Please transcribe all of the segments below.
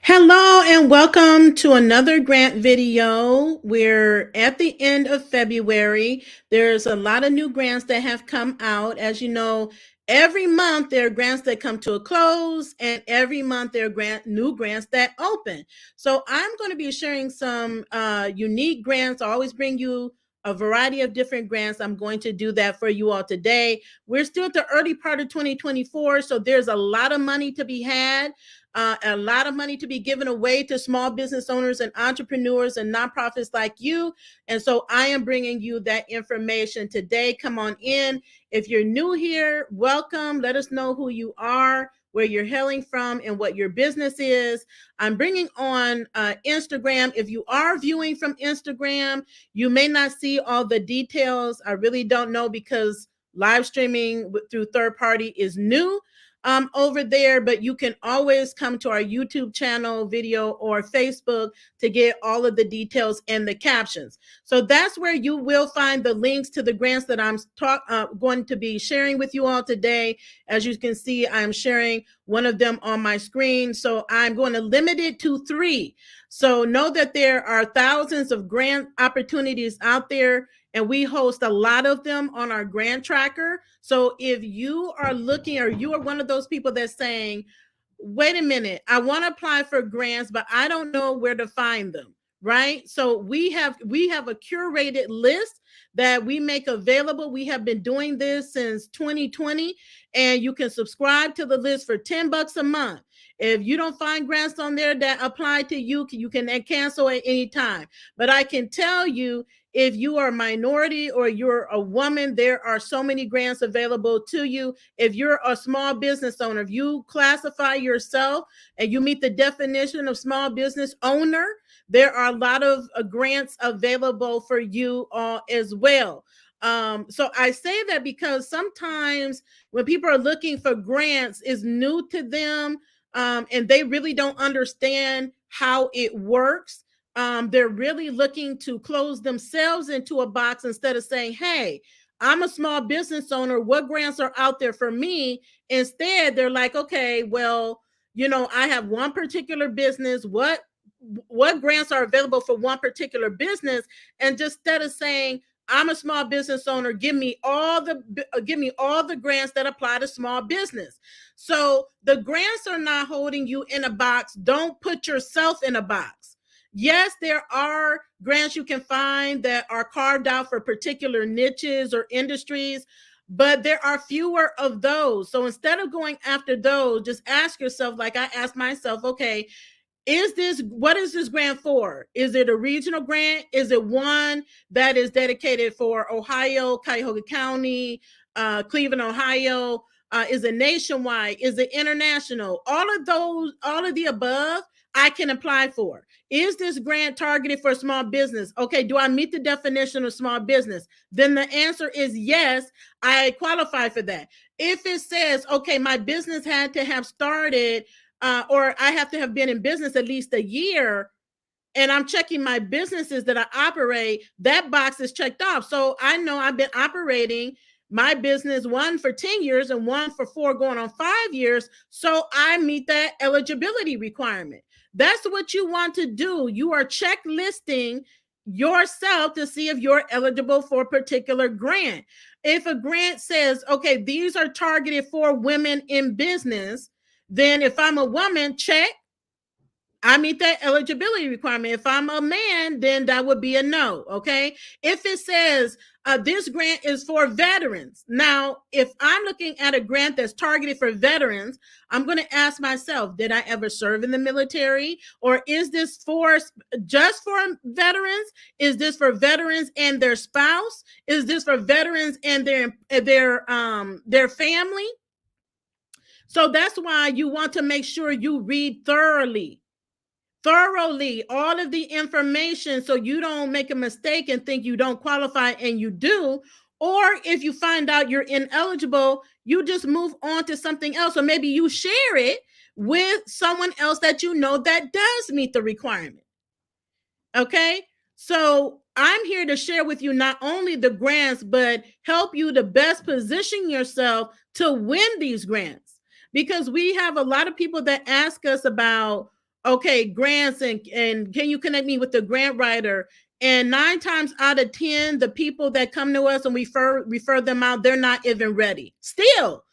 Hello and welcome to another grant video. We're at the end of February. There's a lot of new grants that have come out. As you know, every month there are grants that come to a close, and every month there are new grants that open. So I'm going to be sharing some unique grants. I always bring you a variety of different grants. I'm going to do that for you all today. We're still at the early part of 2024, so there's a lot of money to be had. A lot of money to be given away to small business owners and entrepreneurs and nonprofits like you. And so I am bringing you that information today. Come on in. If you're new here, welcome. Let us know who you are, where you're hailing from, and what your business is. I'm bringing on Instagram. If you are viewing from Instagram, you may not see all the details. I really don't know because live streaming through third party is new over there, but you can always come to our YouTube channel, video, or Facebook to get all of the details and the captions. So that's where you will find the links to the grants that I'm going to be sharing with you all today. As you can see, I'm sharing one of them on my screen. So I'm going to limit it to 3. So know that there are thousands of grant opportunities out there, and we host a lot of them on our grant tracker. So if you are looking, or you are one of those people that's saying, wait a minute, I want to apply for grants, but I don't know where to find them, right? So we have a curated list that we make available. We have been doing this since 2020, and you can subscribe to the list for $10 a month. If you don't find grants on there that apply to you, you can cancel at any time. But I can tell you, if you are a minority or you're a woman, there are so many grants available to you. If you're a small business owner, if you classify yourself and you meet the definition of small business owner, there are a lot of grants available for you as well. So I say that because sometimes when people are looking for grants, it's new to them, and they really don't understand how it works. They're really looking to close themselves into a box instead of saying, hey, I'm a small business owner. What grants are out there for me? Instead, they're like, okay, well, I have one particular business. What grants are available for one particular business? And just instead of saying, I'm a small business owner, give me all the grants that apply to small business. So the grants are not holding you in a box. Don't put yourself in a box. Yes, there are grants you can find that are carved out for particular niches or industries, but there are fewer of those. So instead of going after those, just ask yourself, like I asked myself, okay, what is this grant for? Is it a regional grant? Is it one that is dedicated for Ohio, Cuyahoga County, Cleveland, Ohio? Is it nationwide? Is it international? All of the above, I can apply for. Is this grant targeted for small business? Okay, do I meet the definition of small business? Then the answer is yes, I qualify for that. If it says, okay, my business had to have started, or I have to have been in business at least a year, and I'm checking my businesses that I operate, that box is checked off. So I know I've been operating my business, one for 10 years and one for 4 going on 5 years. So I meet that eligibility requirement. That's what you want to do. You are checklisting yourself to see if you're eligible for a particular grant. If a grant says, okay, these are targeted for women in business, then if I'm a woman, check, I meet that eligibility requirement. If I'm a man, then that would be a no. Okay. If it says this grant is for veterans, now, if I'm looking at a grant that's targeted for veterans, I'm going to ask myself, did I ever serve in the military? Or is this just for veterans? Is this for veterans and their spouse? Is this for veterans and their family? So that's why you want to make sure you read thoroughly all of the information, so you don't make a mistake and think you don't qualify and you do. Or if you find out you're ineligible, you just move on to something else, or maybe you share it with someone else that you know that does meet the requirement. Okay, so I'm here to share with you not only the grants, but help you to best position yourself to win these grants, because we have a lot of people that ask us about, okay, grants, and can you connect me with the grant writer? And 9 times out of 10, the people that come to us and we refer them out, they're not even ready. Still,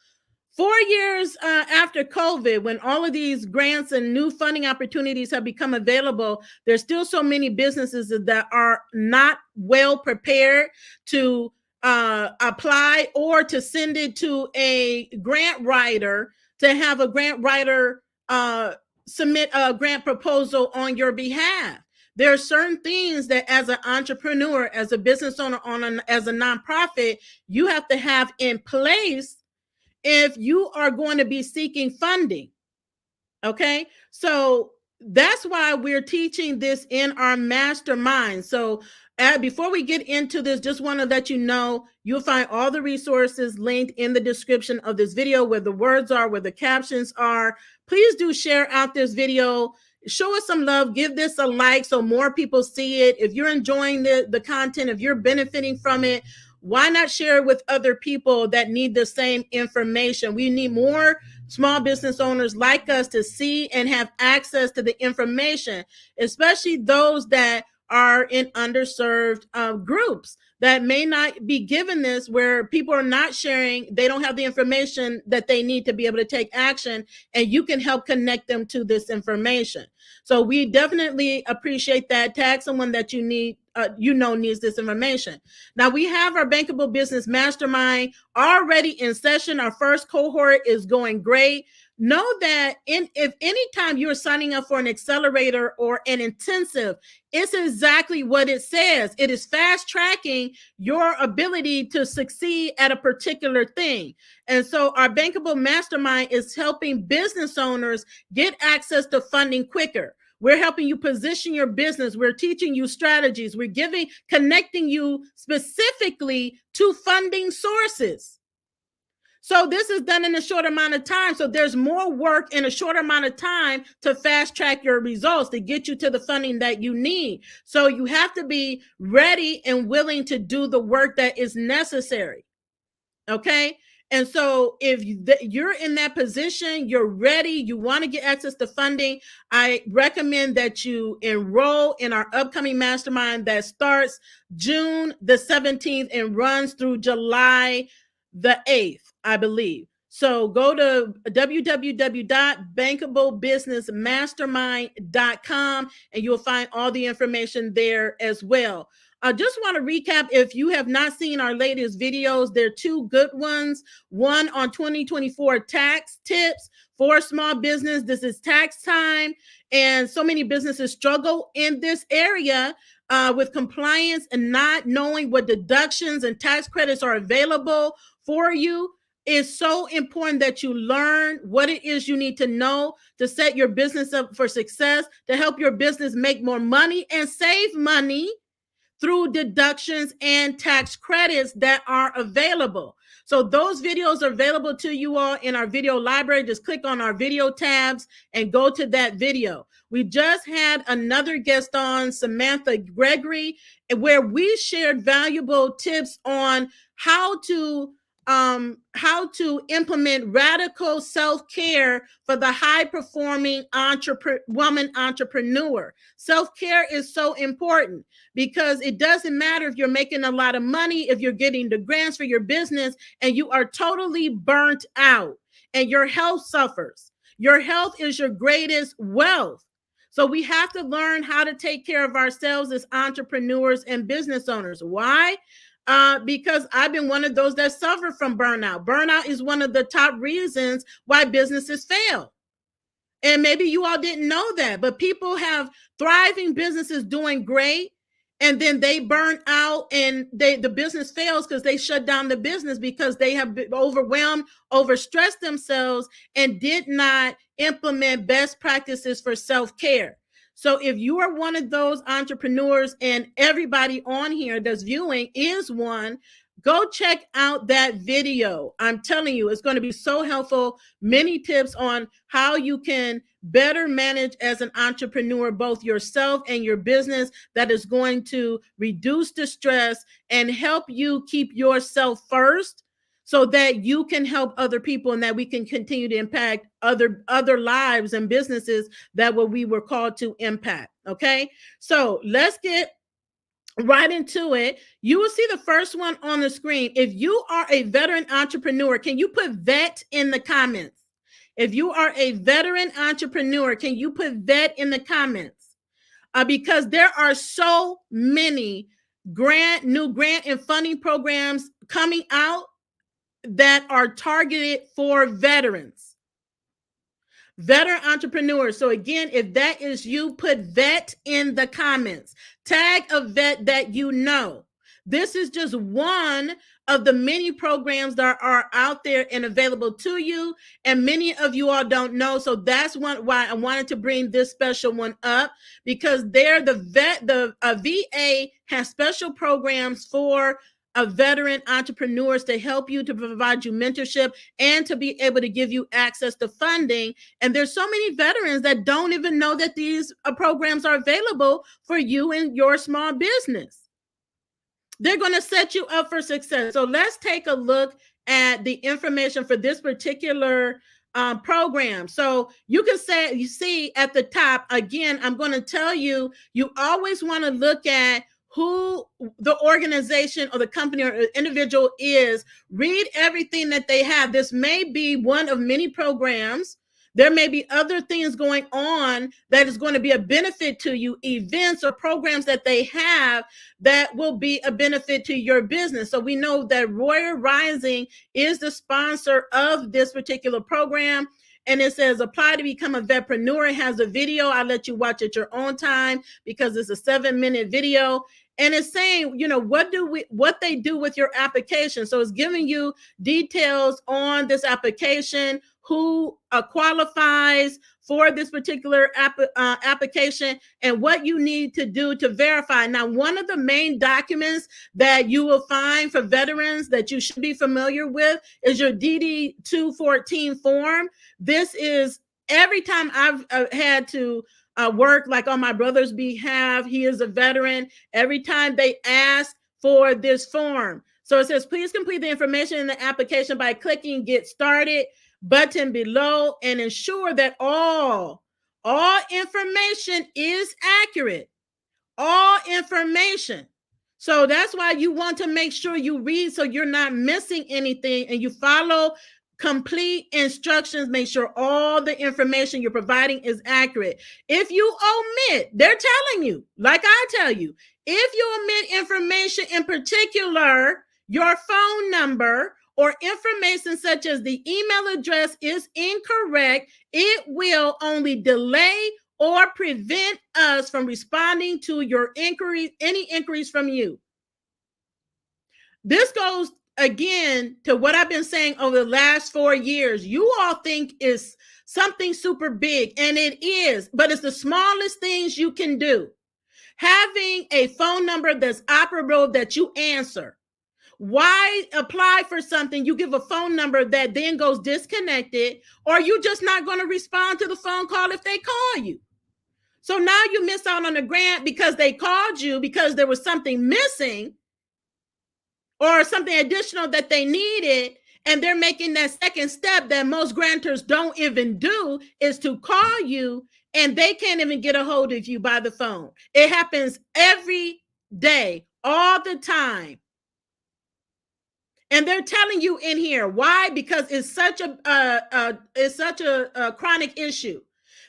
4 years after COVID, when all of these grants and new funding opportunities have become available, there's still so many businesses that are not well prepared to apply or to send it to a grant writer, to have a grant writer submit a grant proposal on your behalf. There are certain things that, as an entrepreneur, as a business owner, as a nonprofit, you have to have in place if you are going to be seeking funding. Okay, so that's why we're teaching this in our mastermind. So before we get into this, just want to let you know, you'll find all the resources linked in the description of this video, where the words are, where the captions are. Please do share out this video. Show us some love. Give this a like so more people see it. If you're enjoying the content, if you're benefiting from it, why not share it with other people that need the same information? We need more small business owners like us to see and have access to the information, especially those that are in underserved groups that may not be given this, where people are not sharing, they don't have the information that they need to be able to take action, and you can help connect them to this information. So we definitely appreciate that. Tag someone that you need, needs this information. Now, we have our Bankable Business Mastermind already in session. Our first cohort is going great. Know that if anytime you're signing up for an accelerator or an intensive, it's exactly what it says. It is fast tracking your ability to succeed at a particular thing. And so our Bankable Mastermind is helping business owners get access to funding quicker. We're helping you position your business. We're teaching you strategies. We're connecting you specifically to funding sources. So this is done in a short amount of time. So there's more work in a short amount of time to fast track your results, to get you to the funding that you need. So you have to be ready and willing to do the work that is necessary. Okay. And so if you're in that position, you're ready, you want to get access to funding, I recommend that you enroll in our upcoming mastermind that starts June the 17th and runs through July the 8th, I believe. So go to www.bankablebusinessmastermind.com and you'll find all the information there as well. I just want to recap, if you have not seen our latest videos, there are 2 good ones. One on 2024 tax tips for small business. This is tax time, and so many businesses struggle in this area with compliance and not knowing what deductions and tax credits are available for you. It's so important that you learn what it is you need to know to set your business up for success, to help your business make more money and save money through deductions and tax credits that are available. So those videos are available to you all in our video library. Just click on our video tabs and go to that video. We just had another guest on, Samantha Gregory, where we shared valuable tips on how to implement radical self-care for the high-performing woman entrepreneur. Self-care is so important because it doesn't matter if you're making a lot of money, if you're getting the grants for your business and you are totally burnt out and your health suffers. Your health is your greatest wealth. So we have to learn how to take care of ourselves as entrepreneurs and business owners. Why? Because I've been one of those that suffer from burnout. Burnout is one of the top reasons why businesses fail. And maybe you all didn't know that, but people have thriving businesses doing great, and then they burn out and the business fails because they shut down the business because they have been overwhelmed, overstressed themselves, and did not implement best practices for self-care. So if you are one of those entrepreneurs, and everybody on here that's viewing is one, go check out that video. I'm telling you, it's going to be so helpful. Many tips on how you can better manage as an entrepreneur, both yourself and your business, that is going to reduce the stress and help you keep yourself first, so that you can help other people and that we can continue to impact other lives and businesses that what we were called to impact. Okay, so let's get right into it. You will see the first one on the screen. If you are a veteran entrepreneur, can you put vet in the comments? If you are a veteran entrepreneur, can you put vet in the comments? Because there are so many new grant and funding programs coming out that are targeted for veterans, veteran entrepreneurs. So again, if that is you, put vet in the comments. Tag a vet that you know. This is just one of the many programs that are out there and available to you, and many of you all don't know. So that's why I wanted to bring this special one up, because the VA has special programs for veteran entrepreneurs to help you, to provide you mentorship, and to be able to give you access to funding. And there's so many veterans that don't even know that these programs are available for you and your small business. They're going to set you up for success. So let's take a look at the information for this particular program. So you see at the top, again, I'm going to tell you, you always want to look at who the organization or the company or individual is. Read everything that they have. This may be one of many programs. There may be other things going on that is going to be a benefit to you, events or programs that they have that will be a benefit to your business. So we know that Royal Rising is the sponsor of this particular program. And it says apply to become a vetpreneur. It has a video. I'll let you watch at your own time because it's a 7-minute video. And it's saying, what they do with your application. So it's giving you details on this application, who qualifies for this particular application, and what you need to do to verify. Now, one of the main documents that you will find for veterans that you should be familiar with is your DD 214 form. This is every time I've had to work like on my brother's behalf. He is a veteran. Every time they ask for this form. So it says, please complete the information in the application by clicking Get Started button below and ensure that all information is accurate. All information. So that's why you want to make sure you read so you're not missing anything, and you follow complete instructions. Make sure all the information you're providing is accurate. If you omit, they're telling you, like I tell you, if you omit information, in particular your phone number or information such as the email address is incorrect, it will only delay or prevent us from responding to your inquiries, any inquiries from you. This goes again to what I've been saying over the last 4 years. You all think is something super big, and it is, but it's the smallest things you can do. Having a phone number that's operable that you answer. Why apply for something you give a phone number that then goes disconnected, or you just not going to respond to the phone call if they call you? So now you miss out on a grant because they called you because there was something missing or something additional that they needed, and they're making that second step that most grantors don't even do, is to call you, and they can't even get a hold of you by the phone. It happens every day, all the time. And they're telling you in here why, because it's such a chronic issue.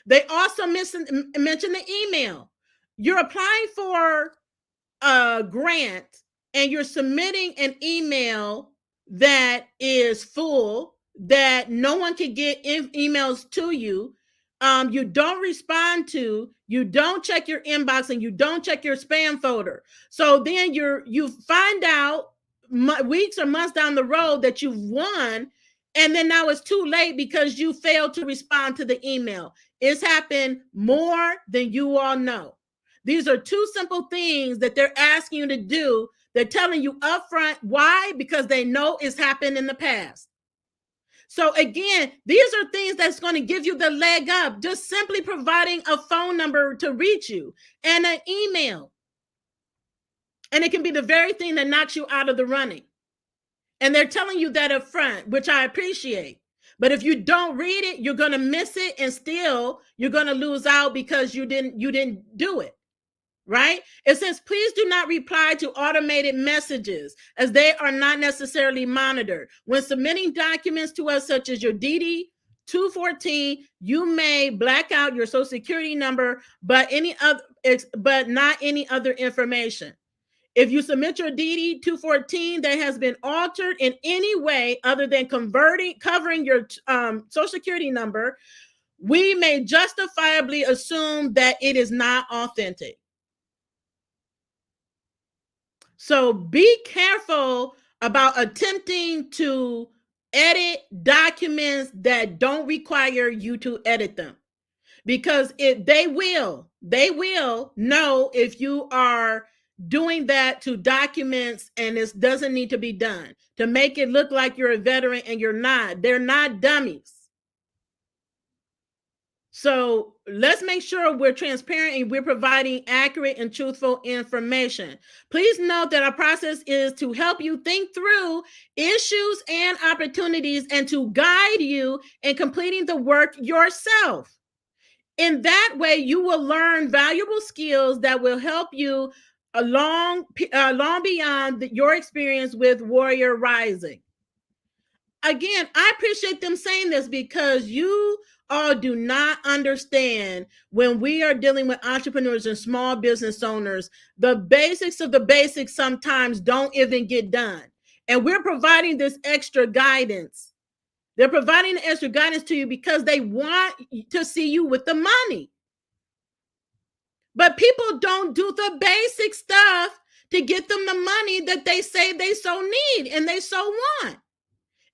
They also mention the email. You're applying for a grant and you're submitting an email that is full, that no one can get emails to you. You don't respond to, you don't check your inbox, and you don't check your spam folder. So then you find out weeks or months down the road that you've won, and then now it's too late because you failed to respond to the email. It's happened more than you all know. These are two simple things that they're asking you to do. They're telling you upfront. Why? Because they know it's happened in the past. So again, these are things that's going to give you the leg up, just simply providing a phone number to reach you and an email. And it can be the very thing that knocks you out of the running. And they're telling you that up front, which I appreciate. But if you don't read it, you're going to miss it, and still you're going to lose out because you didn't do it. Right? It says, please do not reply to automated messages as they are not necessarily monitored. When submitting documents to us, such as your DD 214, you may black out your social security number, but not any other information. If you submit your DD 214 that has been altered in any way other than covering your social security number, we may justifiably assume that it is not authentic. So be careful about attempting to edit documents that don't require you to edit them, because they will know if you are doing that to documents and this doesn't need to be done, to make it look like you're a veteran and you're not. They're not dummies. So let's make sure we're transparent and we're providing accurate and truthful information. Please note that our process is to help you think through issues and opportunities and to guide you in completing the work yourself. In that way, you will learn valuable skills that will help you long beyond your experience with Warrior Rising. Again, I appreciate them saying this because you all do not understand, when we are dealing with entrepreneurs and small business owners, the basics of the basics sometimes don't even get done. And we're providing this extra guidance. They're providing the extra guidance to you because they want to see you with the money. But people don't do the basic stuff to get them the money that they say they so need and they so want.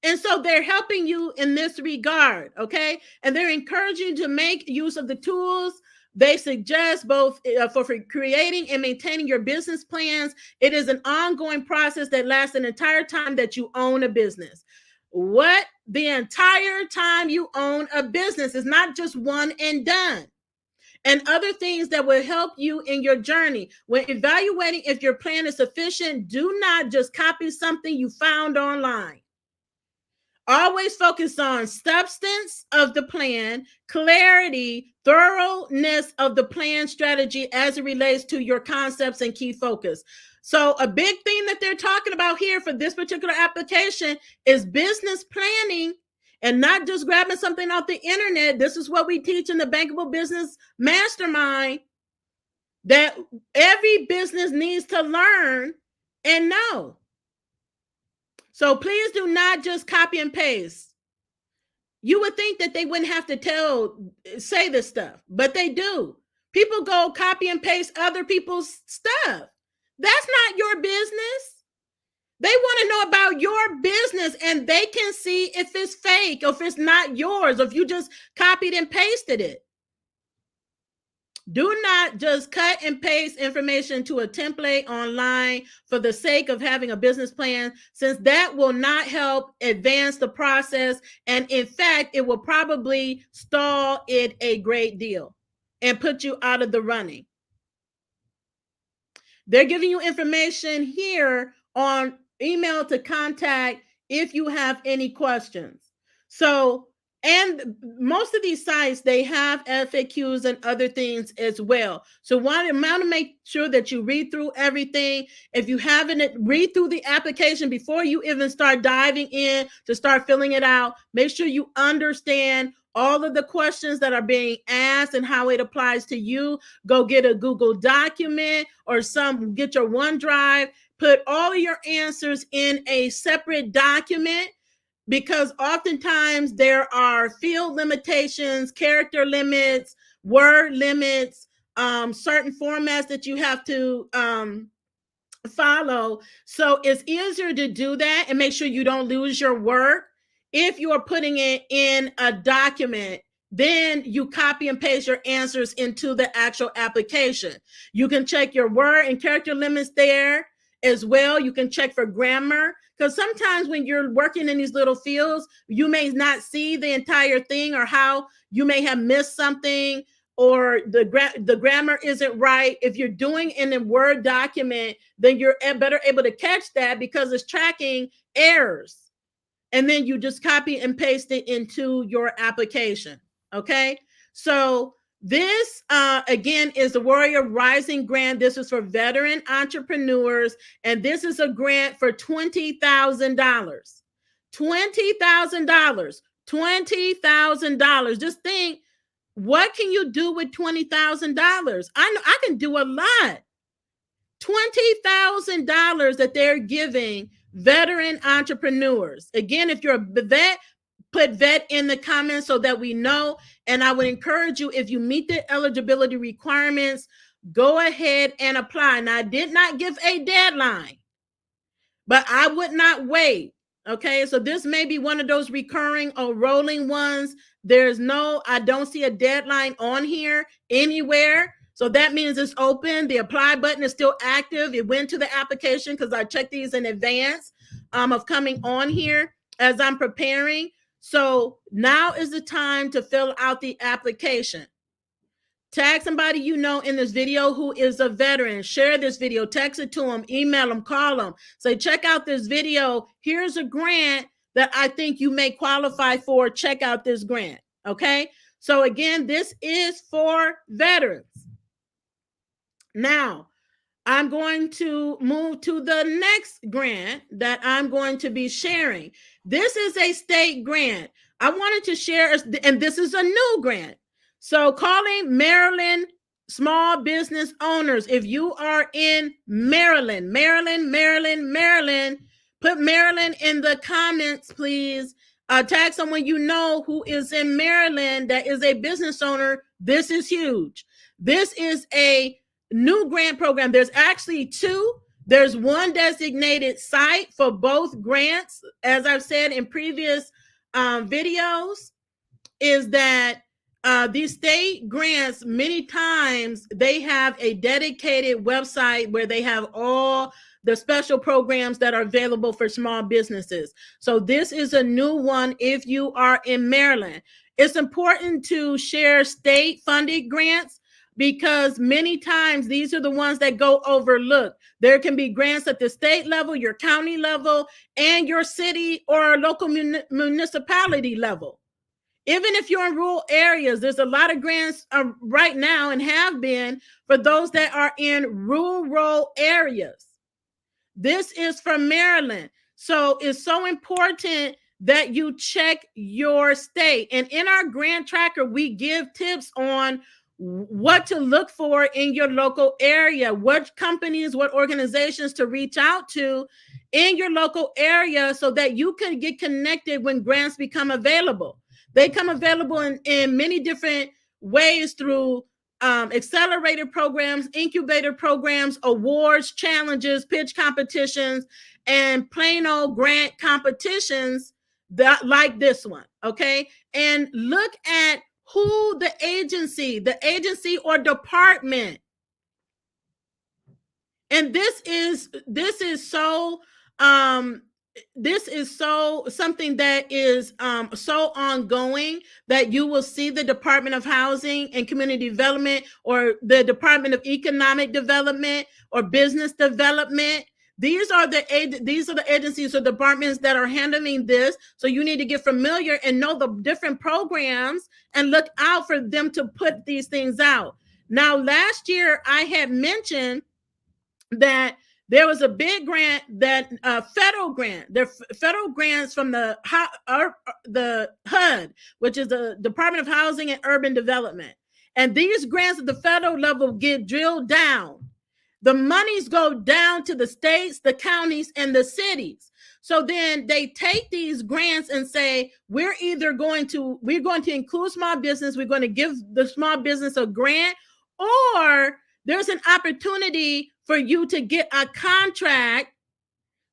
And so they're helping you in this regard, okay? And they're encouraging you to make use of the tools they suggest, both for creating and maintaining your business plans. It is an ongoing process that lasts an entire time that you own a business. What? The entire time you own a business. Is not just one and done. And other things that will help you in your journey. When evaluating if your plan is sufficient, do not just copy something you found online. Always focus on substance of the plan, clarity, thoroughness of the plan strategy as it relates to your concepts and key focus. So a big thing that they're talking about here for this particular application is business planning, and not just grabbing something off the internet. This is what we teach in the Bankable Business Mastermind, that every business needs to learn and know. So please do not just copy and paste. You would think that they wouldn't have to say this stuff, but they do. People go copy and paste other people's stuff. That's not your business. They want to know about your business, and they can see if it's fake or if it's not yours, or if you just copied and pasted it. Do not just cut and paste information to a template online for the sake of having a business plan, since that will not help advance the process. And in fact, it will probably stall it a great deal and put you out of the running. They're giving you information here on email to contact if you have any questions. So, and most of these sites, they have FAQs and other things as well. So want to make sure that you read through everything. If you haven't, read through the application before you even start diving in to start filling it out. Make sure you understand all of the questions that are being asked and how it applies to you. Go get a Google document or get your OneDrive, put all of your answers in a separate document, because oftentimes there are field limitations, character limits, word limits, certain formats that you have to follow. So it's easier to do that and make sure you don't lose your work. If you are putting it in a document, then you copy and paste your answers into the actual application. You can check your word and character limits there as well. You can check for grammar, because sometimes when you're working in these little fields, you may not see the entire thing, or how you may have missed something, or the grammar isn't right. If you're doing in a Word document, then you're better able to catch that because it's tracking errors. And then you just copy and paste it into your application. Okay. So this, again, is the Warrior Rising Grant. This is for veteran entrepreneurs. And this is a grant for $20,000. $20,000. $20,000. Just think, what can you do with $20,000? I know I can do a lot. $20,000 that they're giving veteran entrepreneurs. Again, if you're a vet, put vet in the comments so that we know. And I would encourage you, if you meet the eligibility requirements, go ahead and apply. Now, I did not give a deadline, but I would not wait. Okay, so this may be one of those recurring or rolling ones. I don't see a deadline on here anywhere. So that means it's open. The apply button is still active. It went to the application because I checked these in advance of coming on here as I'm preparing. So now is the time to fill out the application. Tag somebody you know in this video who is a veteran. Share this video, text it to them, email them, call them. Say, check out this video. Here's a grant that I think you may qualify for. Check out this grant. Okay. So again, this is for veterans. Now, I'm going to move to the next grant that I'm going to be sharing. This is a state grant. I wanted to share, and this is a new grant. So calling Maryland small business owners. If you are in Maryland, put Maryland in the comments, please. Tag someone you know who is in Maryland that is a business owner. This is huge. This is a new grant program. There's actually two. There's one designated site for both grants. As I've said in previous videos, is that these state grants, many times they have a dedicated website where they have all the special programs that are available for small businesses. So this is a new one if you are in Maryland. It's important to share state funded grants because many times these are the ones that go overlooked. There can be grants at the state level, your county level, and your city or local municipality level. Even if you're in rural areas, there's a lot of grants right now and have been for those that are in rural areas. This is from Maryland. So it's so important that you check your state. And in our grant tracker, we give tips on what to look for in your local area, what companies, what organizations to reach out to in your local area so that you can get connected when grants become available. They come available in many different ways through accelerator programs, incubator programs, awards, challenges, pitch competitions, and plain old grant competitions like this one, okay? And look at who the agency or department. And this is so something that is so ongoing that you will see the Department of Housing and Community Development or the Department of Economic Development or Business Development. These are the agencies or departments that are handling this. So you need to get familiar and know the different programs and look out for them to put these things out. Now, last year I had mentioned that there was a big grant, that federal grant. There are federal grants from the HUD, which is the Department of Housing and Urban Development. And these grants at the federal level get drilled down. The monies go down to the states, the counties, and the cities. So then they take these grants and say, we're going to include small business. We're going to give the small business a grant, or there's an opportunity for you to get a contract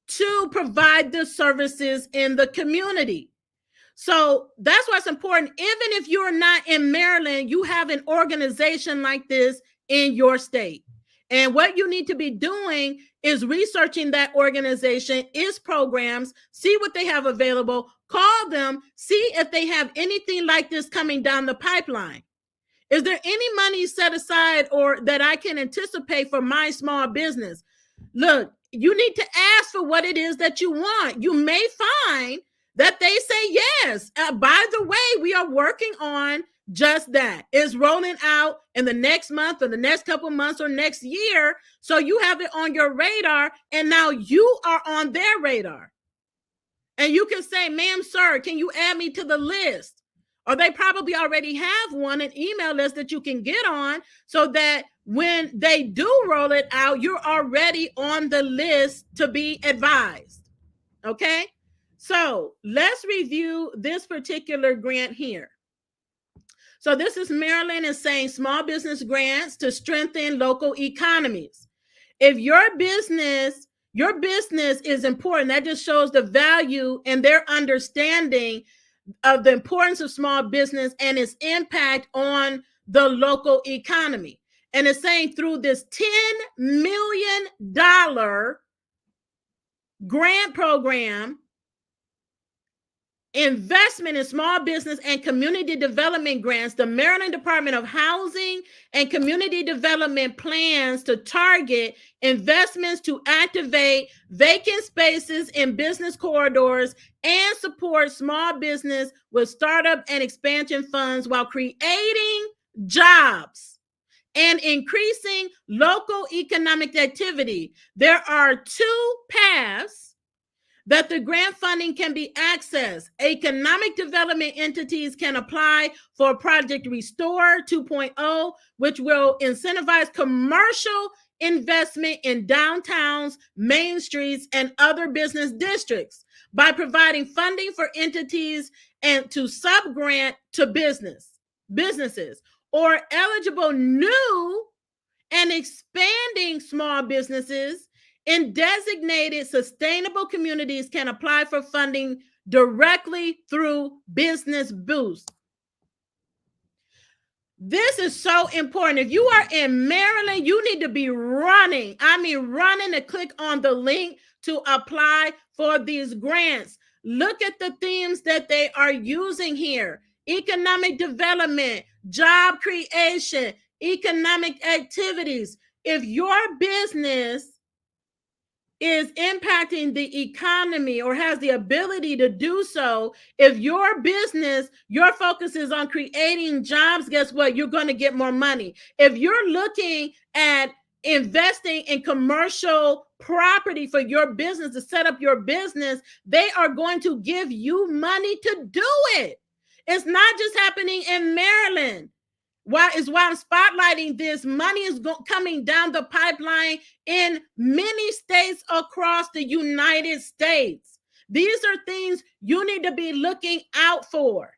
to provide the services in the community. So that's why it's important. Even if you're not in Maryland, you have an organization like this in your state. And what you need to be doing is researching that organization, its programs, see what they have available, call them, see if they have anything like this coming down the pipeline. Is there any money set aside or that I can anticipate for my small business? Look, you need to ask for what it is that you want. You may find that they say yes. By the way, we are working on just that. It's rolling out in the next month or the next couple months or next year. So you have it on your radar, and now you are on their radar. And you can say, ma'am, sir, can you add me to the list? Or they probably already have one, an email list that you can get on, so that when they do roll it out, you're already on the list to be advised. Okay? So let's review this particular grant here. So this is Maryland is saying small business grants to strengthen local economies. If your business is important, that just shows the value and their understanding of the importance of small business and its impact on the local economy. And it's saying through this $10 million grant program, investment in small business and community development grants, the Maryland Department of Housing and Community Development plans to target investments to activate vacant spaces in business corridors and support small business with startup and expansion funds while creating jobs and increasing local economic activity. There are two paths that the grant funding can be accessed. Economic development entities can apply for Project Restore 2.0, which will incentivize commercial investment in downtowns, main streets, and other business districts by providing funding for entities and to sub-grant to businesses or eligible new and expanding small businesses in designated sustainable communities can apply for funding directly through Business Boost. This is so important. If you are in Maryland, you need to be running. I mean, running to click on the link to apply for these grants. Look at the themes that they are using here: economic development, job creation, economic activities. If your business is impacting the economy or has the ability to do so, if your business, your focus is on creating jobs, guess what? You're going to get more money. If you're looking at investing in commercial property for your business to set up your business, they are going to give you money to do it. It's not just happening in Maryland. Why I'm spotlighting this. Money is coming down the pipeline in many states across the United States. These are things you need to be looking out for.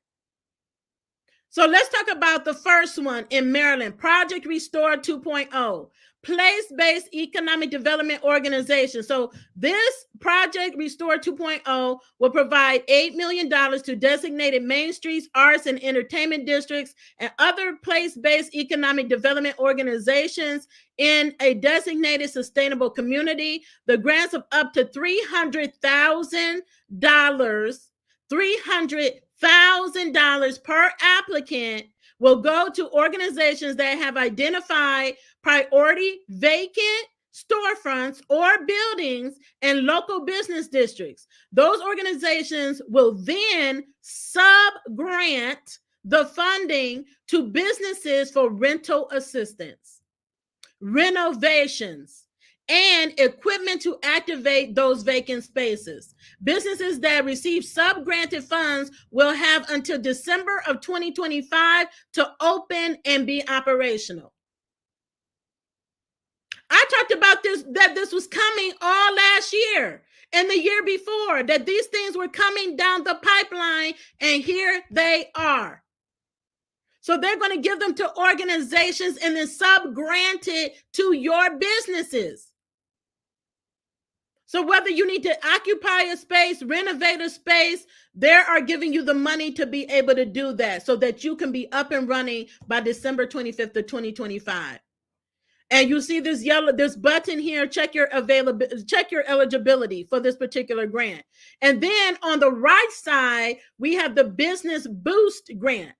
So let's talk about the first one in Maryland, Project Restore 2.0. Place-based economic development organization. So this Project Restore 2.0 will provide $8 million to designated main streets, arts, and entertainment districts and other place-based economic development organizations in a designated sustainable community. The grants of up to $300,000 per applicant will go to organizations that have identified priority vacant storefronts or buildings in local business districts. Those organizations will then sub-grant the funding to businesses for rental assistance, renovations, and equipment to activate those vacant spaces. Businesses that receive sub-granted funds will have until December of 2025 to open and be operational. I talked about this, that this was coming all last year and the year before, that these things were coming down the pipeline, and here they are. So they're going to give them to organizations and then sub-grant it to your businesses. So whether you need to occupy a space, renovate a space, they are giving you the money to be able to do that so that you can be up and running by December 25th of 2025. And you see this button here, check your eligibility for this particular grant. And then on the right side, we have the Business Boost grant.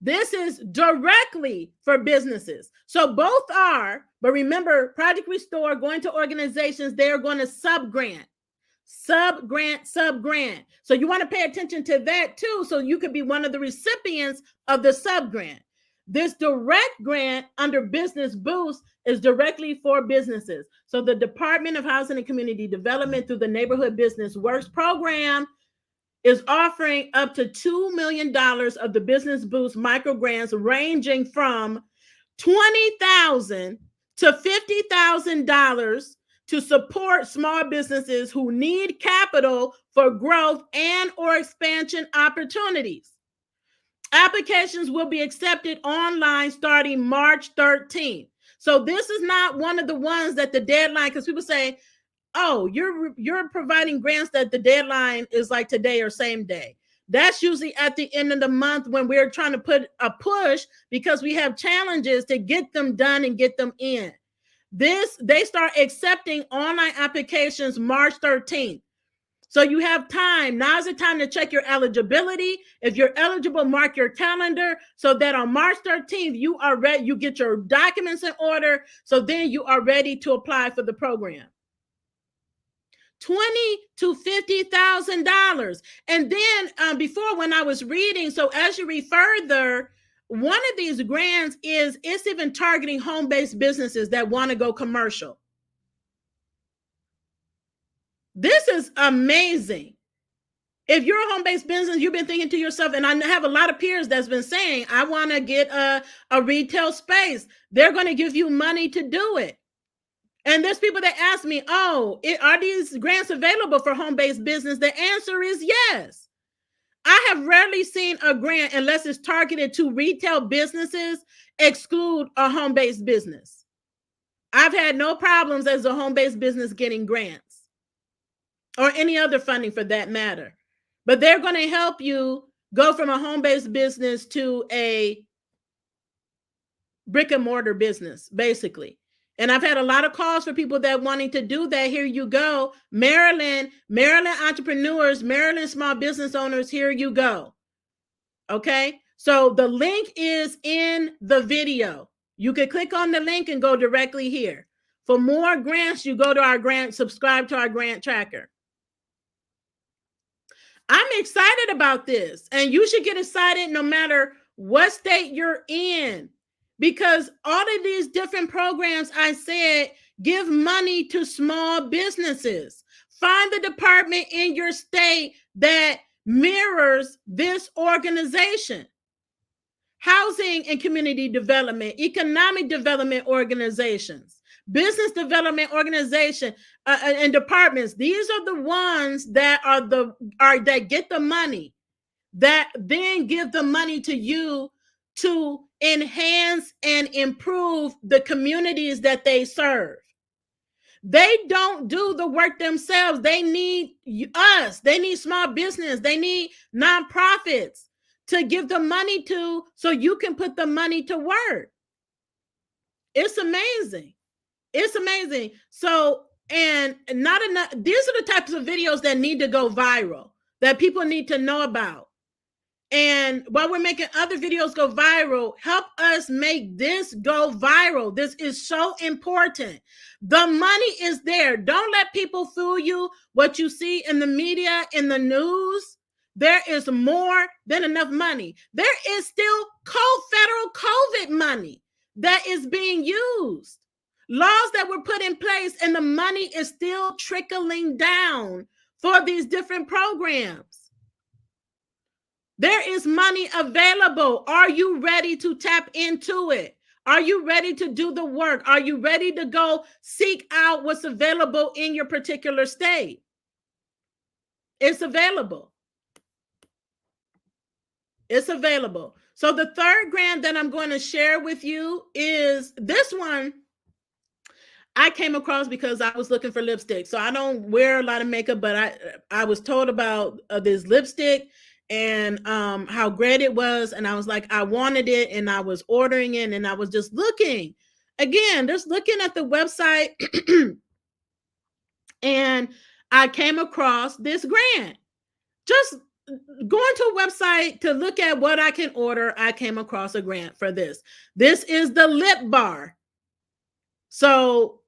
This is directly for businesses. So both are, but remember, Project Restore going to organizations, they're going to sub-grant. So you want to pay attention to that too, so you could be one of the recipients of the sub-grant. This direct grant under Business Boost is directly for businesses. So the Department of Housing and Community Development, through the Neighborhood Business Works program, is offering up to $2 million of the Business Boost micro grants, ranging from $20,000 to $50,000 to support small businesses who need capital for growth and or expansion opportunities. Applications will be accepted online starting March 13th. So this is not one of the ones that the deadline, because people say, oh, you're providing grants that the deadline is like today or same day. That's usually at the end of the month when we're trying to put a push because we have challenges to get them done and get them in. They start accepting online applications March 13th. So you have time. Now's the time to check your eligibility. If you're eligible, mark your calendar so that on March 13th, you are ready. You get your documents in order. So then you are ready to apply for the program. $20,000 to $50,000. And then before, when I was reading, so as you read further, one of these grants it's even targeting home-based businesses that want to go commercial. This is amazing. If you're a home-based business, you've been thinking to yourself, and I have a lot of peers that's been saying, I want to get a retail space. They're going to give you money to do it. And there's people that ask me, are these grants available for home-based business? The answer is yes. I have rarely seen a grant, unless it's targeted to retail businesses, exclude a home-based business. I've had no problems as a home-based business getting grants or any other funding for that matter. But they're going to help you go from a home-based business to a brick and mortar business, basically. And I've had a lot of calls for people that wanting to do that. Here you go. Maryland entrepreneurs, Maryland small business owners, here you go. Okay. So the link is in the video. You can click on the link and go directly here. For more grants, you go to our grant, subscribe to our grant tracker. I'm excited about this, and you should get excited no matter what state you're in, because all of these different programs I said give money to small businesses. Find the department in your state that mirrors this organization. Housing and community development, economic development organizations, business development organization, and departments. These are the ones that that get the money, that then give the money to you to enhance and improve the communities that they serve. They don't do the work themselves. They need us. They need small business. They need nonprofits to give the money to, so you can put the money to work. It's amazing. It's amazing. So, and not enough. These are the types of videos that need to go viral, that people need to know about. And while we're making other videos go viral, help us make this go viral. This is so important. The money is there. Don't let people fool you. What you see in the media, in the news, there is more than enough money. There is still federal COVID money that is being used. Laws that were put in place, and the money is still trickling down for these different programs. There is money available. Are you ready to tap into it? Are you ready to do the work? Are you ready to go seek out what's available in your particular state? It's available. It's available. So the third grant that I'm going to share with you is this one. I came across because I was looking for lipstick. So I don't wear a lot of makeup, but I was told about this lipstick and how great it was. And I was like, I wanted it, and I was ordering it, and I was just looking at the website and I came across this grant. Just going to a website to look at what I can order, I came across a grant for this. This is the Lip Bar. So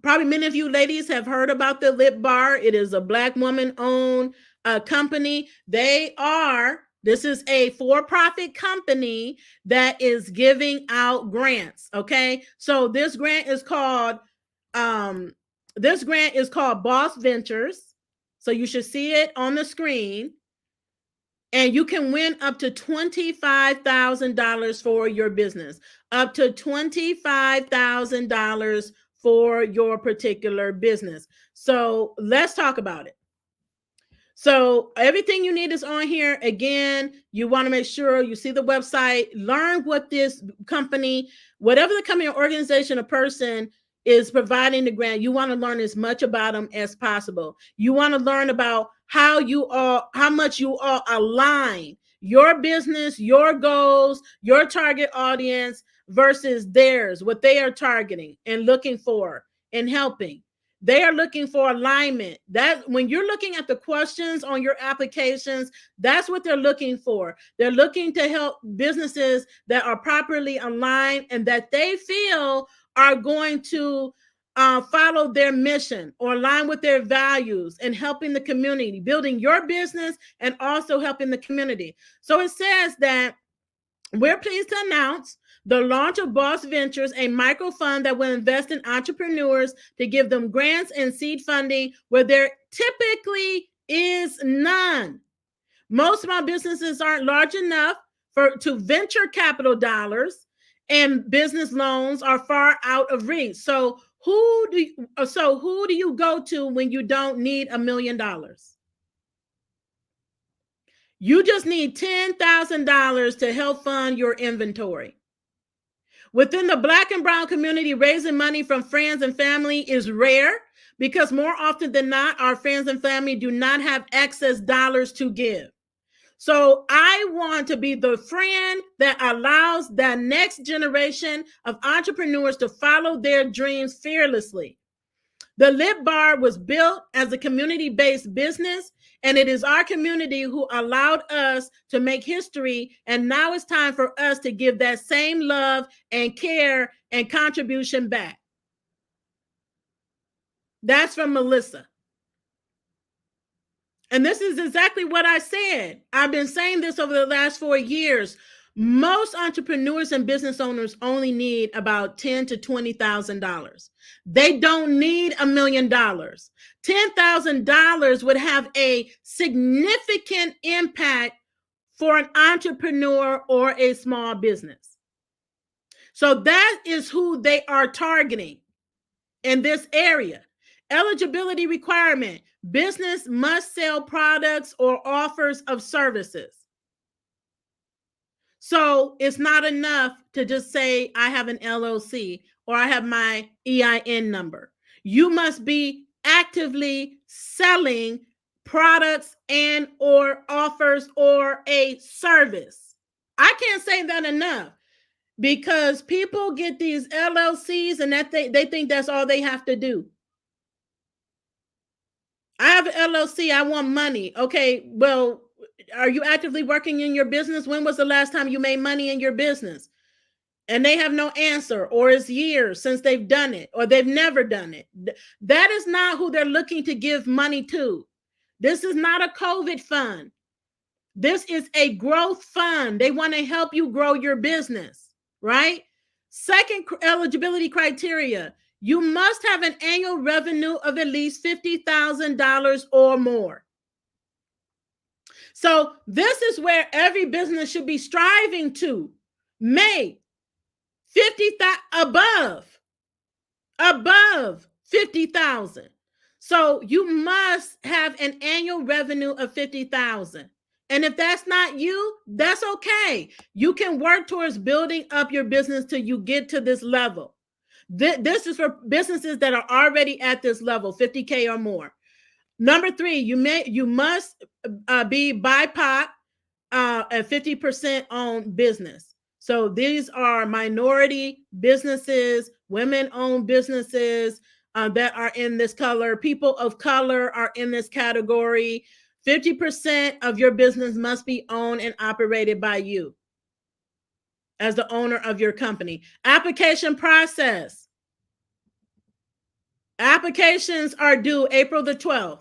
probably many of you ladies have heard about the Lip Bar. It is a Black woman owned company. This is a for-profit company that is giving out grants. Okay. So this grant is called Boss Ventures. So you should see it on the screen. And you can win up to $25,000 for your business, up to $25,000 for your particular business. So let's talk about it. So everything you need is on here. Again, you want to make sure you see the website, learn what this company, whatever the company or organization or person is providing the grant, you want to learn as much about them as possible. You want to learn about how much you all align your business, your goals, your target audience versus theirs, what they are targeting and looking for and helping. They are looking for alignment. That when you're looking at the questions on your applications, that's what they're looking for. They're looking to help businesses that are properly aligned and that they feel are going to follow their mission or align with their values and helping the community, building your business and also helping the community. So it says that we're pleased to announce the launch of Boss Ventures, a micro fund that will invest in entrepreneurs to give them grants and seed funding where there typically is none. Most small businesses aren't large enough to venture capital dollars, and business loans are far out of reach. So who do you go to when you don't need $1 million? You just need $10,000 to help fund your inventory. Within the Black and Brown community, raising money from friends and family is rare because more often than not, our friends and family do not have excess dollars to give. So I want to be the friend that allows the next generation of entrepreneurs to follow their dreams fearlessly. The Lip Bar was built as a community-based business, and it is our community who allowed us to make history. And now it's time for us to give that same love and care and contribution back. That's from Melissa. And this is exactly what I said. I've been saying this over the last 4 years. Most entrepreneurs and business owners only need about $10,000 to $20,000. They don't need $1 million. $10,000 would have a significant impact for an entrepreneur or a small business. So that is who they are targeting in this area. Eligibility requirement: business must sell products or offers of services. So it's not enough to just say, I have an LLC or I have my EIN number. You must be actively selling products and or offers or a service. I can't say that enough because people get these LLCs and that they think that's all they have to do. I have an LLC. I want money. Okay, well, are you actively working in your business? When was the last time you made money in your business? And they have no answer, or it's years since they've done it, or they've never done it. That is not who they're looking to give money to. This is not a COVID fund. This is a growth fund. They want to help you grow your business, right? Second eligibility criteria: you must have an annual revenue of at least $50,000 or more. So this is where every business should be striving to make 50,000 above 50,000. So you must have an annual revenue of 50,000. And if that's not you, that's okay. You can work towards building up your business till you get to this level. This is for businesses that are already at this level, 50K or more. Number 3, you must be BIPOC, a 50% owned business. So these are minority businesses, women-owned businesses that are in this color. People of color are in this category. 50% of your business must be owned and operated by you as the owner of your company. Application process. Applications are due April the 12th.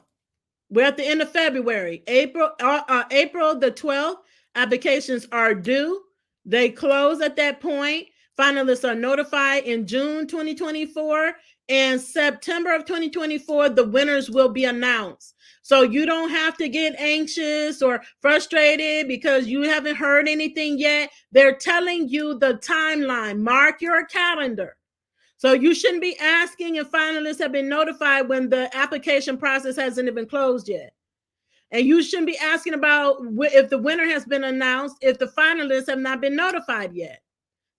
We're at the end of February. April the 12th, applications are due. They close at that point. Finalists are notified in June 2024, and September of 2024, the winners will be announced. So you don't have to get anxious or frustrated because you haven't heard anything yet. They're telling you the timeline. Mark your calendar. So you shouldn't be asking if finalists have been notified when the application process hasn't even closed yet. And you shouldn't be asking about if the winner has been announced, if the finalists have not been notified yet.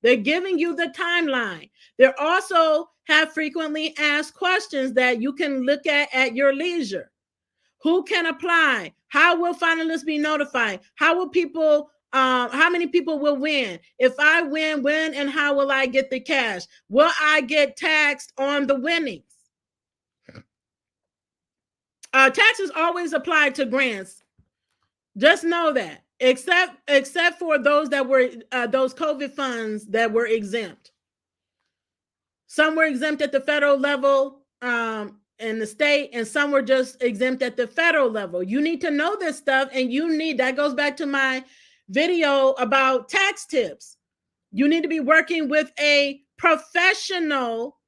They're giving you the timeline. They also have frequently asked questions that you can look at your leisure. Who can apply? How will finalists be notified? How will people how many people will win? If I win, when and how will I get the cash? Will I get taxed on the winnings? Taxes always apply to grants. Just know that, except for those that were those COVID funds that were exempt. Some were exempt at the federal level in the state, and some were just exempt at the federal level. You need to know this stuff, and that goes back to my video about tax tips. You need to be working with a professional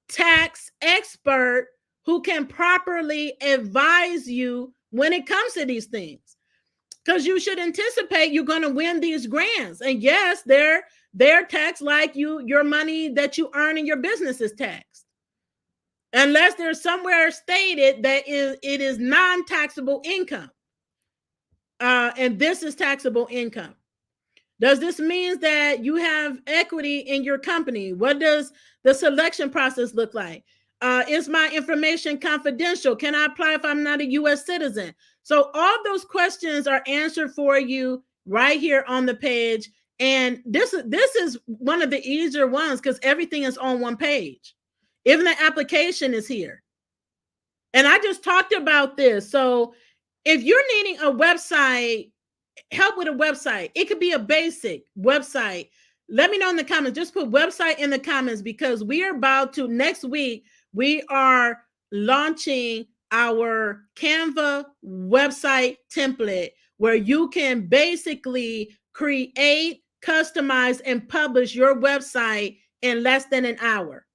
tax expert who can properly advise you when it comes to these things, because you should anticipate you're going to win these grants. And yes, they're taxed like your money that you earn in your business is taxed, unless there's somewhere stated that it is non-taxable income. And this is taxable income. Does this mean that you have equity in your company? What does the selection process look like? Is my information confidential? Can I apply if I'm not a U.S. citizen? So all those questions are answered for you right here on the page. And this is one of the easier ones because everything is on one page. Even the application is here. And I just talked about this. So if you're needing a website, help with a website, it could be a basic website. Let me know in the comments. Just put website in the comments, because we are about to, next week, we are launching our Canva website template where you can basically create, customize, and publish your website in less than an hour.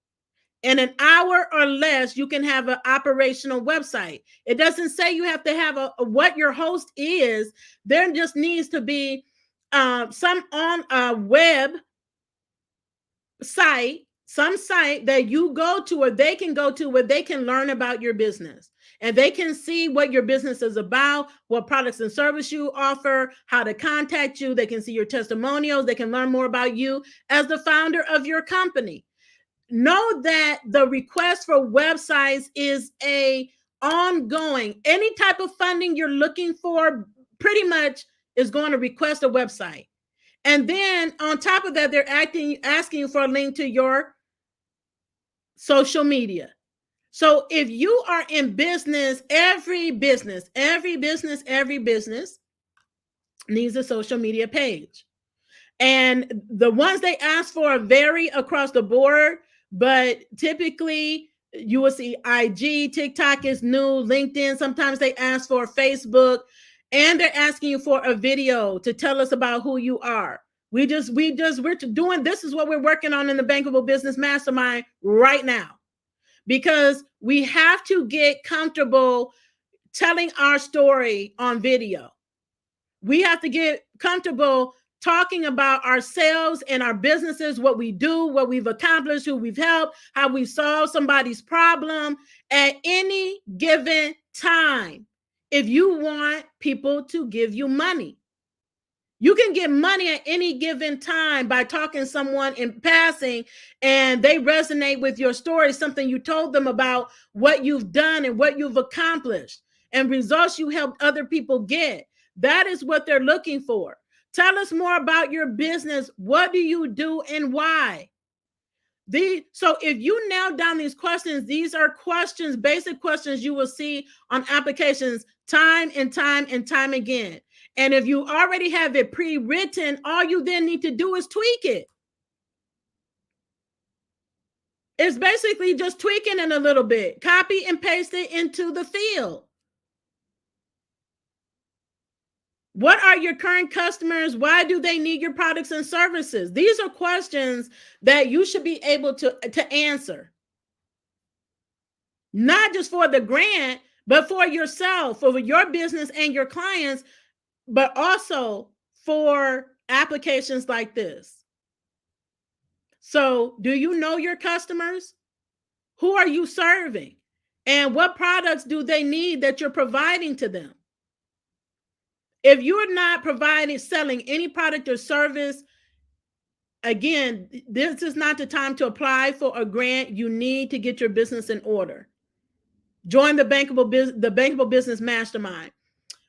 In an hour or less, you can have an operational website. It doesn't say you have to have what your host is. There just needs to be some on a web site, some site that you go to or they can go to where they can learn about your business. And they can see what your business is about, what products and service you offer, how to contact you. They can see your testimonials. They can learn more about you as the founder of your company. Know that the request for websites is a ongoing. Any type of funding you're looking for pretty much is going to request a website. And then on top of that, they're asking you for a link to your social media. So if you are in business, every business needs a social media page. And the ones they ask for vary across the board, but typically you will see IG, TikTok is new, LinkedIn, sometimes they ask for Facebook, and they're asking you for a video to tell us about who you are. We're doing, this is what we're working on in the Bankable Business Mastermind right now, because we have to get comfortable telling our story on video. We have to get comfortable talking about ourselves and our businesses, what we do, what we've accomplished, who we've helped, how we solve somebody's problem at any given time. If you want people to give you money, you can get money at any given time by talking to someone in passing and they resonate with your story, something you told them about what you've done and what you've accomplished and results you helped other people get. That is what they're looking for. Tell us more about your business. What do you do and why? So if you nail down these questions, these are questions, basic questions you will see on applications time and time and time again. And if you already have it pre-written, all you then need to do is tweak it. It's basically just tweaking it a little bit. Copy and paste it into the field. What are your current customers? Why do they need your products and services? These are questions that you should be able to answer. Not just for the grant, but for yourself, for your business and your clients, but also for applications like this. So, do you know your customers? Who are you serving? And what products do they need that you're providing to them? If you're not selling any product or service, again, this is not the time to apply for a grant. You need to get your business in order. Join the Bankable Business Mastermind.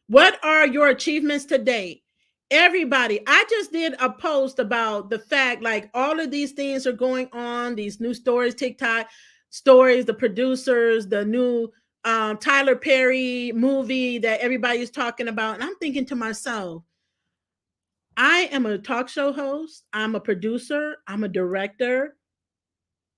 What are your achievements to date? Everybody, I just did a post about the fact like all of these things are going on, these new stories, TikTok stories, the producers, the new Tyler Perry movie that everybody's talking about. And I'm thinking to myself, I am a talk show host. I'm a producer. I'm a director.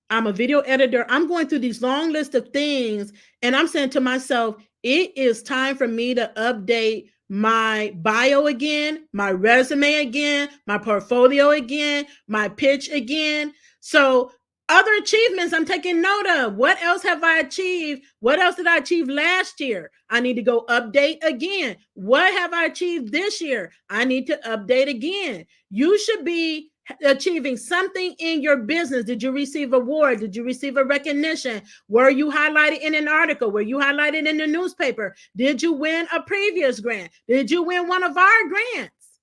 I'm a video editor. I'm going through these long list of things. And I'm saying to myself, it is time for me to update my bio again, my resume again, my portfolio again, my pitch again. So other achievements I'm taking note of. What else have I achieved? What else did I achieve last year? I need to go update again. What have I achieved this year? I need to update again. You should be achieving something in your business. Did you receive award? Did you receive a recognition? Were you highlighted in an article? Were you highlighted in the newspaper? Did you win a previous grant? Did you win one of our grants?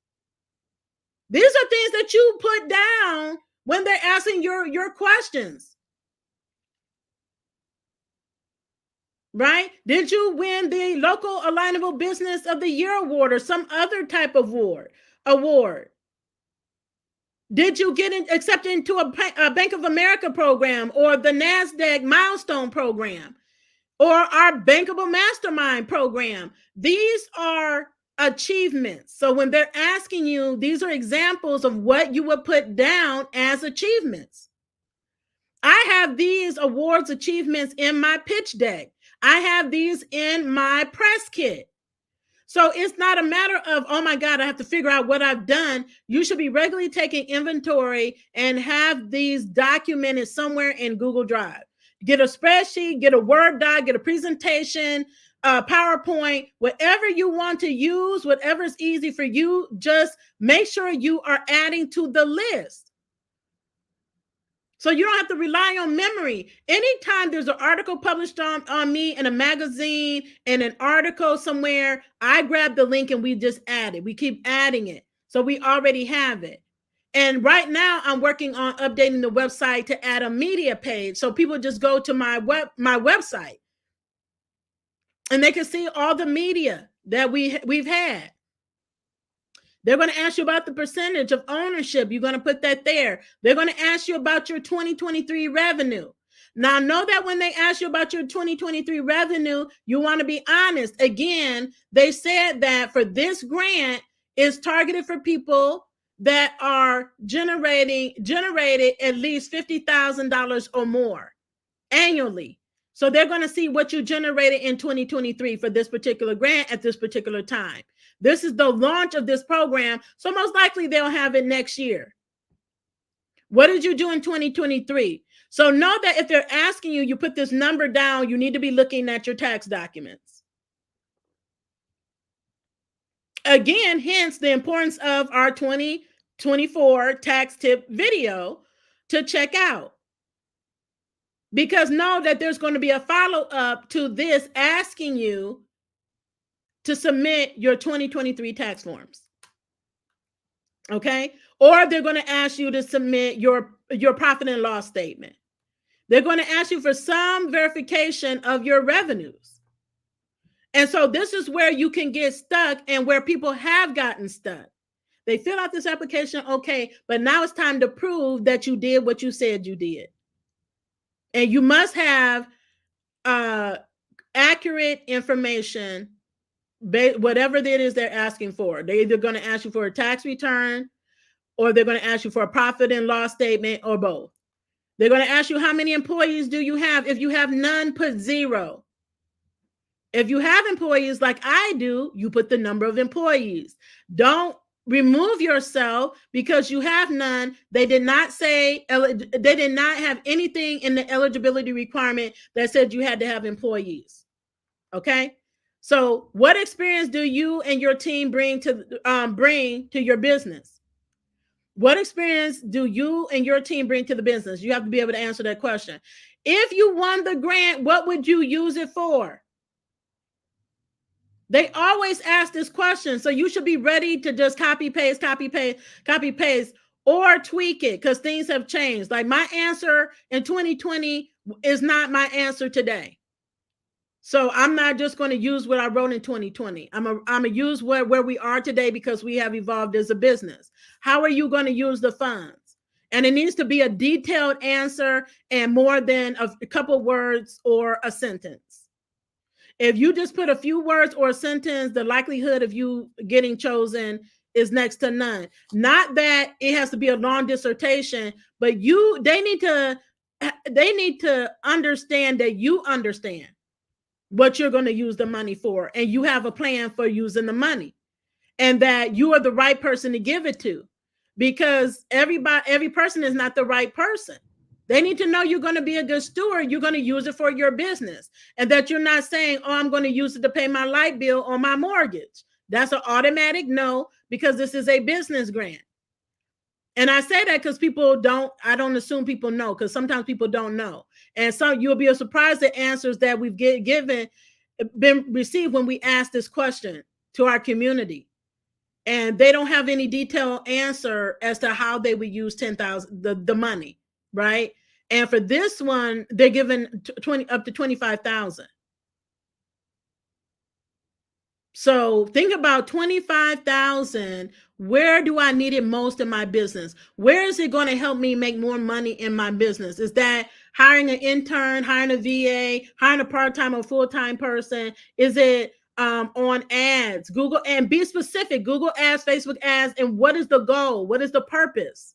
These are things that you put down when they're asking your questions. Right? Did you win the local alignable business of the year award or some other type of award? Did you get accepted into a Bank of America program or the NASDAQ milestone program or our Bankable Mastermind program? These are achievements. So when they're asking you, these are examples of what you would put down as achievements. I have these awards, achievements in my pitch deck. I have these in my press kit. So it's not a matter of, oh my God, I have to figure out what I've done. You should be regularly taking inventory and have these documented somewhere in Google Drive. Get a spreadsheet, get a Word doc, get a presentation, PowerPoint, whatever you want to use, whatever is easy for you, just make sure you are adding to the list. So you don't have to rely on memory. Anytime there's an article published on me in a magazine and an article somewhere, I grab the link and we just add it. We keep adding it. So we already have it. And right now I'm working on updating the website to add a media page. So people just go to my website and they can see all the media that we've had. They're going to ask you about the percentage of ownership. You're going to put that there. They're going to ask you about your 2023 revenue. Now, know that when they ask you about your 2023 revenue, you want to be honest. Again, they said that for this grant is targeted for people that are generated at least $50,000 or more annually. So they're going to see what you generated in 2023 for this particular grant at this particular time. This is the launch of this program. So most likely they'll have it next year. What did you do in 2023? So know that if they're asking you, you put this number down, you need to be looking at your tax documents. Again, hence the importance of our 2024 tax tip video to check out. Because know that there's going to be a follow-up to this asking you to submit your 2023 tax forms. Okay? Or they're going to ask you to submit your profit and loss statement. They're going to ask you for some verification of your revenues. And so this is where you can get stuck and where people have gotten stuck. They fill out this application, okay, but now it's time to prove that you did what you said you did. And you must have accurate information, whatever it is they're asking for. They're either going to ask you for a tax return, or they're going to ask you for a profit and loss statement, or both. They're going to ask you, how many employees do you have? If you have none, put 0. If you have employees like I do, you put the number of employees. Don't remove yourself because you have none. They did not say, they did not have anything in the eligibility requirement that said you had to have employees. Okay. So what experience do you and your team bring to your business? What experience do you and your team bring to the business? You have to be able to answer that question. If you won the grant, what would you use it for? They always ask this question. So you should be ready to just copy, paste, or tweak it, because things have changed. Like my answer in 2020 is not my answer today. So I'm not just going to use what I wrote in 2020. I'm going to use where we are today, because we have evolved as a business. How are you going to use the funds? And it needs to be a detailed answer and more than a couple words or a sentence. If you just put a few words or a sentence, the likelihood of you getting chosen is next to none. Not that it has to be a long dissertation, but they need to understand that you understand what you're going to use the money for, and you have a plan for using the money, and that you are the right person to give it to, because every person is not the right person. They need to know you're going to be a good steward. You're going to use it for your business, and that you're not saying, oh, I'm going to use it to pay my light bill or my mortgage. That's an automatic no, because this is a business grant. And I say that because I don't assume people know, because sometimes people don't know. And so you'll be surprised at answers that we've been received when we ask this question to our community. And they don't have any detailed answer as to how they would use 10,000, the money, right? And for this one, they're given up to 25,000. So think about 25,000. Where do I need it most in my business? Where is it going to help me make more money in my business? Is that hiring an intern, hiring a VA, hiring a part-time or full-time person? Is it on ads, Google, and be specific, Google ads, Facebook ads, and what is the goal? What is the purpose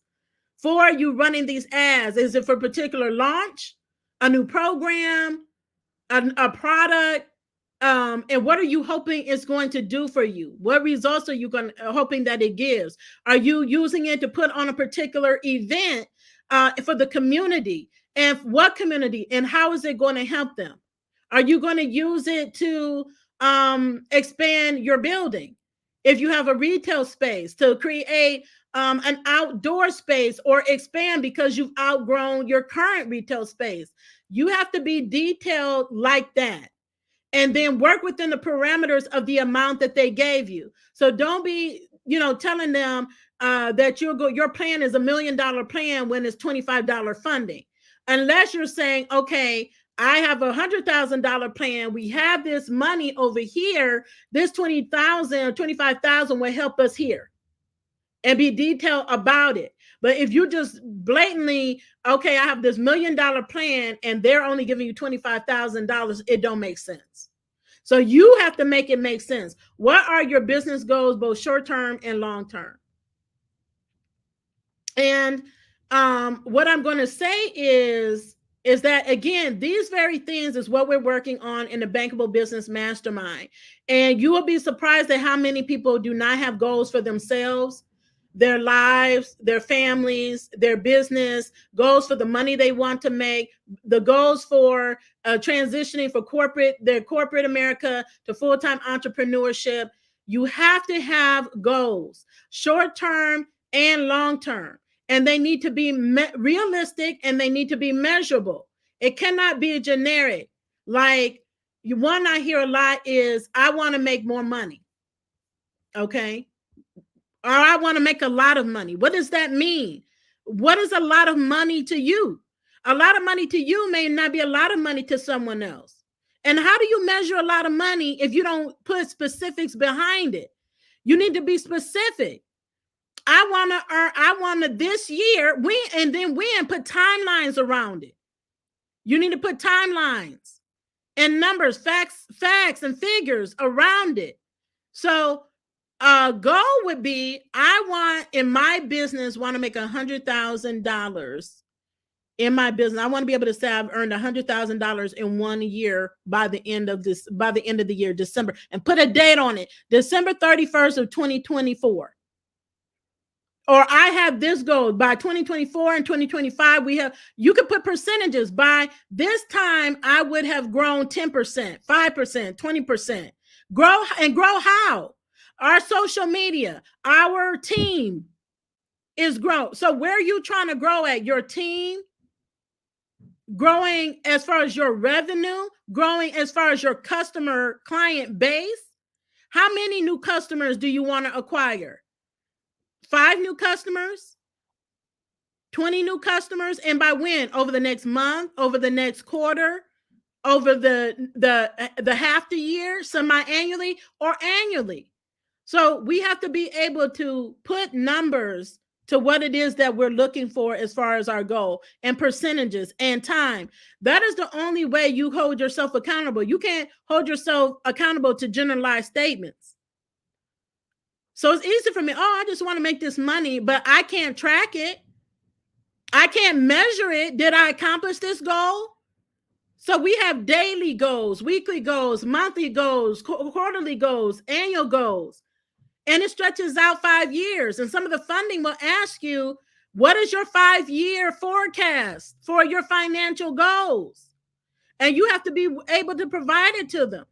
for you running these ads? Is it for a particular launch, a new program, a product? And what are you hoping it's going to do for you? What results are you hoping that it gives? Are you using it to put on a particular event for the community? And what community? And how is it going to help them? Are you going to use it to expand your building? If you have a retail space, to create an outdoor space or expand because you've outgrown your current retail space. You have to be detailed like that. And then work within the parameters of the amount that they gave you. So don't be, telling them that your plan is $1 million plan when it's $25 funding. Unless you're saying, okay, I have $100,000 plan. We have this money over here. This 20,000 or 25,000 will help us here, and be detailed about it. But if you just blatantly, okay, I have this $1 million plan and they're only giving you $25,000, it don't make sense. So you have to make it make sense. What are your business goals, both short-term and long-term? And what I'm going to say is that, again, these very things is what we're working on in the Bankable Business Mastermind. And you will be surprised at how many people do not have goals for themselves, their lives, their families, their business, goals for the money they want to make, the goals for transitioning for their corporate America to full-time entrepreneurship. You have to have goals, short-term and long-term, and they need to be realistic, and they need to be measurable. It cannot be generic. Like, one I hear a lot is, I want to make more money. Okay. Or I want to make a lot of money. What does that mean? What is a lot of money to you? A lot of money to you may not be a lot of money to someone else. And how do you measure a lot of money if you don't put specifics behind it? You need to be specific. I want to this year win, and then win, put timelines around it. You need to put timelines and numbers, facts and figures around it. So a goal would be, I want in my business, want to make $100,000 in my business. I want to be able to say I've earned $100,000 in 1 year by the end of the year, December, and put a date on it, December 31st of 2024. Or I have this goal by 2024 and 2025. You could put percentages. By this time, I would have grown 10%, 5%, 20%. Grow how? Our social media, our team is grown. So where are you trying to grow at? Your team, growing as far as your revenue, growing as far as your customer client base. How many new customers do you want to acquire? 5 new customers, 20 new customers, and by when? Over the next month, over the next quarter, over the half the year, semi-annually, or annually. So we have to be able to put numbers to what it is that we're looking for as far as our goal, and percentages and time. That is the only way you hold yourself accountable. You can't hold yourself accountable to generalized statements. So it's easy for me. I just want to make this money, but I can't track it. I can't measure it. Did I accomplish this goal? So we have daily goals, weekly goals, monthly goals, quarterly goals, annual goals, and it stretches out 5 years. And some of the funding will ask you, what is your 5-year forecast for your financial goals? And you have to be able to provide it to them.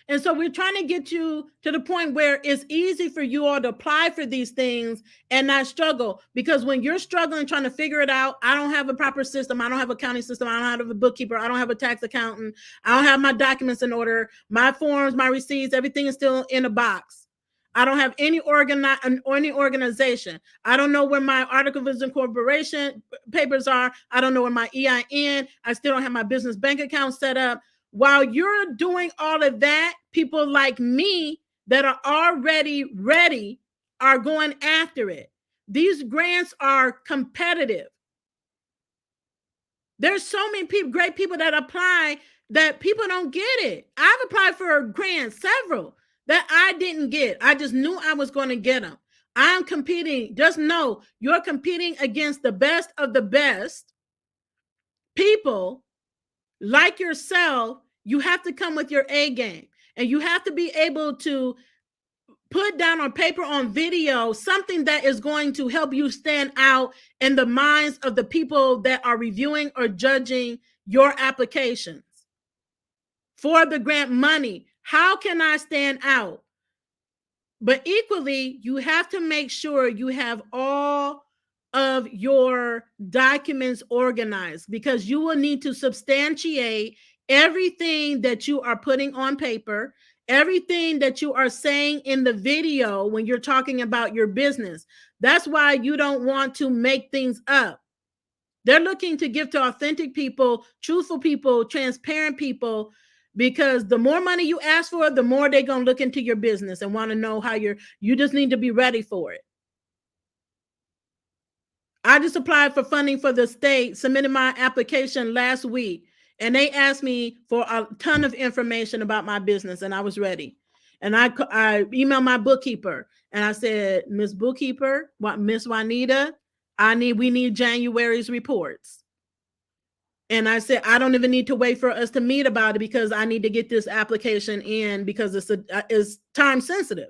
And so we're trying to get you to the point where it's easy for you all to apply for these things and not struggle. Because when you're struggling, trying to figure it out, I don't have a proper system. I don't have an accounting system. I don't have a bookkeeper. I don't have a tax accountant. I don't have my documents in order. My forms, my receipts, everything is still in a box. I don't have any organization. I don't know where my articles of incorporation papers are. I don't know where my EIN. I still don't have my business bank account set up. While you're doing all of that, people like me that are already ready are going after it. These grants are competitive. There's so many great people that apply that people don't get it. I've applied for grants, several, that I didn't get. I just knew I was going to get them. I'm competing. Just know you're competing against the best of the best people. Like yourself, you have to come with your A game, and you have to be able to put down on paper, on video, something that is going to help you stand out in the minds of the people that are reviewing or judging your applications for the grant money. How can I stand out? But equally, you have to make sure you have all of your documents organized, because you will need to substantiate everything that you are putting on paper, everything that you are saying in the video when you're talking about your business. That's why you don't want to make things up. They're looking to give to authentic people, truthful people, transparent people, because the more money you ask for, the more they're going to look into your business and want to know how you just need to be ready for it. I just applied for funding for the state, submitted my application last week, and they asked me for a ton of information about my business, and I was ready. And I emailed my bookkeeper, and I said, Miss Bookkeeper, Miss Juanita, we need January's reports. And I said, I don't even need to wait for us to meet about it, because I need to get this application in, because it's time sensitive.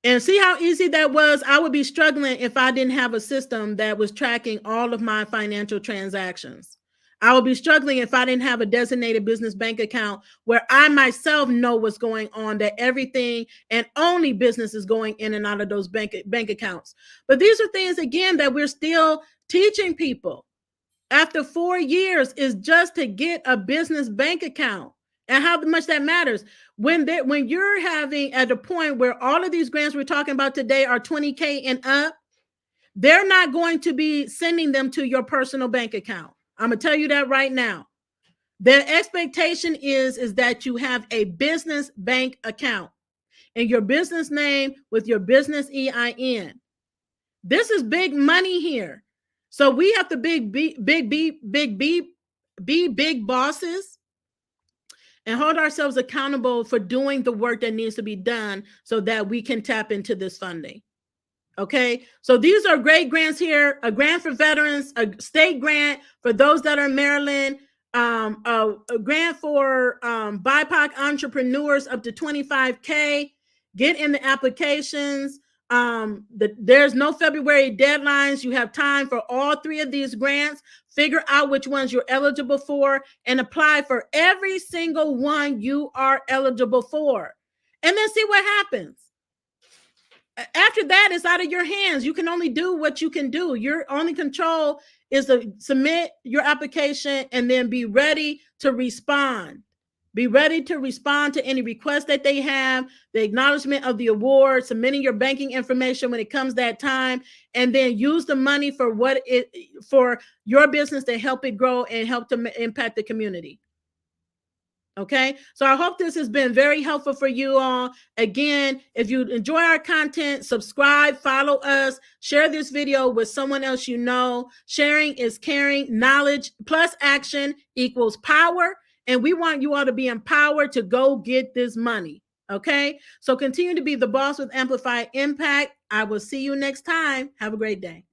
And see how easy that was? I would be struggling if I didn't have a system that was tracking all of my financial transactions. I would be struggling if I didn't have a designated business bank account where I myself know what's going on, that everything and only business is going in and out of those bank accounts. But these are things, again, that we're still teaching people after 4 years, is just to get a business bank account. And how much that matters when you're having at the point where all of these grants we're talking about today are $20K and up, they're not going to be sending them to your personal bank account. I'm going to tell you that right now. The expectation is that you have a business bank account and your business name with your business EIN. This is big money here. So we have to be big bosses and hold ourselves accountable for doing the work that needs to be done so that we can tap into this funding. Okay, so these are great grants here: a grant for veterans, a state grant for those that are in Maryland, a grant for BIPOC entrepreneurs up to $25K. Get in the applications. There's no February deadlines. You have time for all three of these grants. Figure out which ones you're eligible for and apply for every single one you are eligible for, and then see what happens. After that, it's out of your hands. You can only do what you can do. Your only control is to submit your application and then be ready to respond. Be ready to respond to any request that they have, the acknowledgement of the award, submitting your banking information when it comes that time, and then use the money for your business to help it grow and help to impact the community. Okay, so I hope this has been very helpful for you all. Again, if you enjoy our content, subscribe, follow us, share this video with someone else you know. Sharing is caring. Knowledge plus action equals power. And we want you all to be empowered to go get this money. Okay, so continue to be the boss with Amplified Impact. I will see you next time. Have a great day.